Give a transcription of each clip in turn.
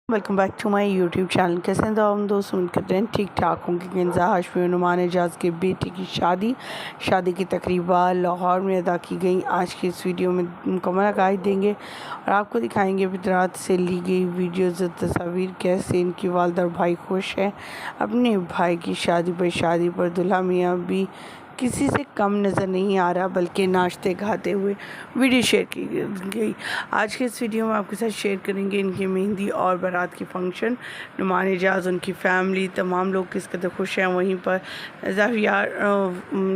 Welcome back to my YouTube channel. कैसे हैं तो हम दोस्त, उम्मीद करते हैं ठीक ठाक होंगे। किंजा हाशमी और नुमान एजाज़ के बेटे की शादी की तकरीबा लाहौर में अदा की गई। आज की इस वीडियो में मुकम्मल अकायद देंगे और आपको दिखाएंगे रात से ली गई वीडियोज़ और तस्वीर, कैसे इनकी वालदा और भाई खुश हैं अपने भाई की शादी पर। दुल्हा मियाँ भी किसी से कम नज़र नहीं आ रहा, बल्कि नाचते गाते हुए वीडियो शेयर की गई। आज के इस वीडियो में आपके साथ शेयर करेंगे इनकी मेहंदी और बारात की फ़ंक्शन। नुमान एजाज़, उनकी फैमिली, तमाम लोग किस कदर खुश हैं। वहीं पर ज़ाहियार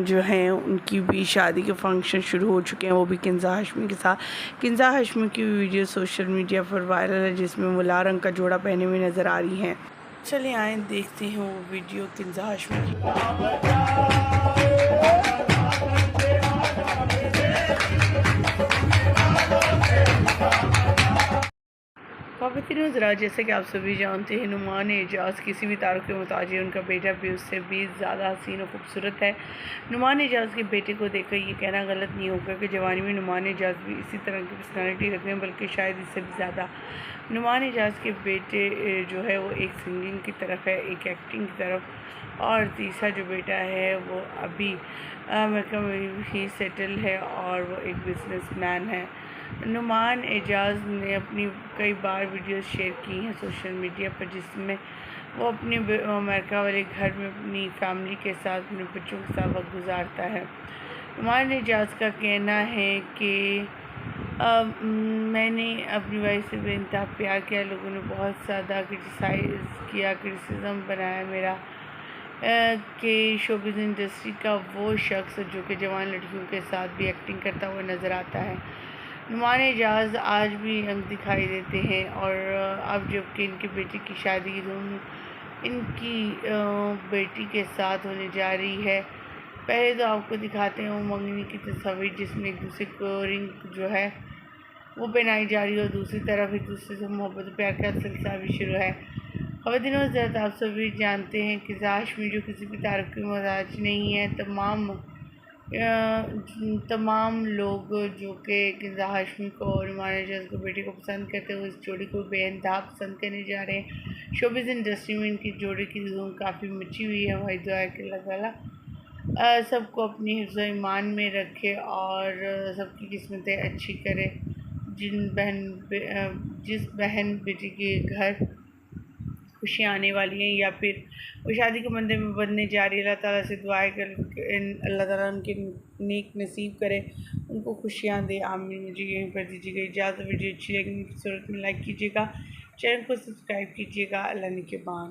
जो हैं उनकी भी शादी के फंक्शन शुरू हो चुके हैं, वो भी किंजा हाशमी के साथ। किंजा हाशमी की वीडियो सोशल मीडिया पर वायरल है, जिसमें वो लाल रंग का जोड़ा पहने हुए नज़र आ रही हैं। चलिए आए देखते हैं वो वीडियो किंजा हाशमी की। ख़वातीन हज़रात, जैसे कि आप सभी जानते हैं, नुमान एजाज़ किसी भी तारुफ के मुताबिक उनका बेटा भी उससे भी ज़्यादा हसीन और ख़ूबसूरत है। नुमान एजाज़ के बेटे को देखकर ये कहना गलत नहीं होगा कि जवानी में नुमान एजाज़ भी इसी तरह की पर्सनैलिटी रखते हैं, बल्कि शायद इससे भी ज़्यादा। नुमान एजाज़ के बेटे जो है वो एक सिंगिंग की तरफ है, एक एक्टिंग की तरफ, और तीसरा जो बेटा है वो अभी अमेरिका में ही सेटल है और वो एक बिजनेसमैन है। नुमान एजाज़ ने अपनी कई बार वीडियोस शेयर की हैं सोशल मीडिया पर, जिसमें वो अपने अमेरिका वाले घर में अपनी फैमिली के साथ, अपने बच्चों के साथ वक्त गुजारता है। नुमान एजाज़ का कहना है कि मैंने अपनी वाइफ से बेइंतहा प्यार किया, लोगों ने बहुत ज़्यादा क्रिटिसिज्म बनाया मेरा कि शोबिज़ इंडस्ट्री का वो शख्स जो कि जवान लड़कियों के साथ भी एक्टिंग करता हुआ नज़र आता है। नुमान एजाज़ आज भी यंग दिखाई देते हैं, और अब जबकि इनके बेटे की शादी की धूम इनकी बेटी के साथ होने जा रही है। पहले तो आपको दिखाते हैं वो मंगनी की तस्वीर, जिसमें एक दूसरे को रिंग जो है वो पहनाई जा रही है, और दूसरी तरफ एक दूसरे से मोहब्बत प्यार का सिलसिला भी शुरू है। ख़वातीन हज़रात, आप सभी जानते हैं कि हाशमी जो किसी भी तारीफ की मोहताज नहीं है। तमाम लोग जो कि किंजा हाशमी को और नुमान एजाज़ को बेटे को पसंद करते हुए इस जोड़ी को बेइंतहा पसंद करने जा रहे हैं। शोबिज़ इंडस्ट्री में इनकी जोड़ी की धूम काफ़ी मची हुई है। भाई दुआ है कि अल्लाह ताला सबको अपनी हिफ्ज़ ईमान में रखे और सबकी किस्मतें अच्छी करे। जिस बहन बेटी के घर खुशियाँ आने वाली हैं या फिर वो शादी के मंदिर में बनने जा रही है, अल्लाह ताला से दुआ है कि अल्लाह ताला उनके नेक नसीब करे, उनको खुशियाँ दे। आमीन। मुझे यहीं पर दीजिएगा इजाज़त। वीडियो अच्छी लगी सूरत में लाइक कीजिएगा, चैनल को सब्सक्राइब कीजिएगा। अल्लाह निगहबान।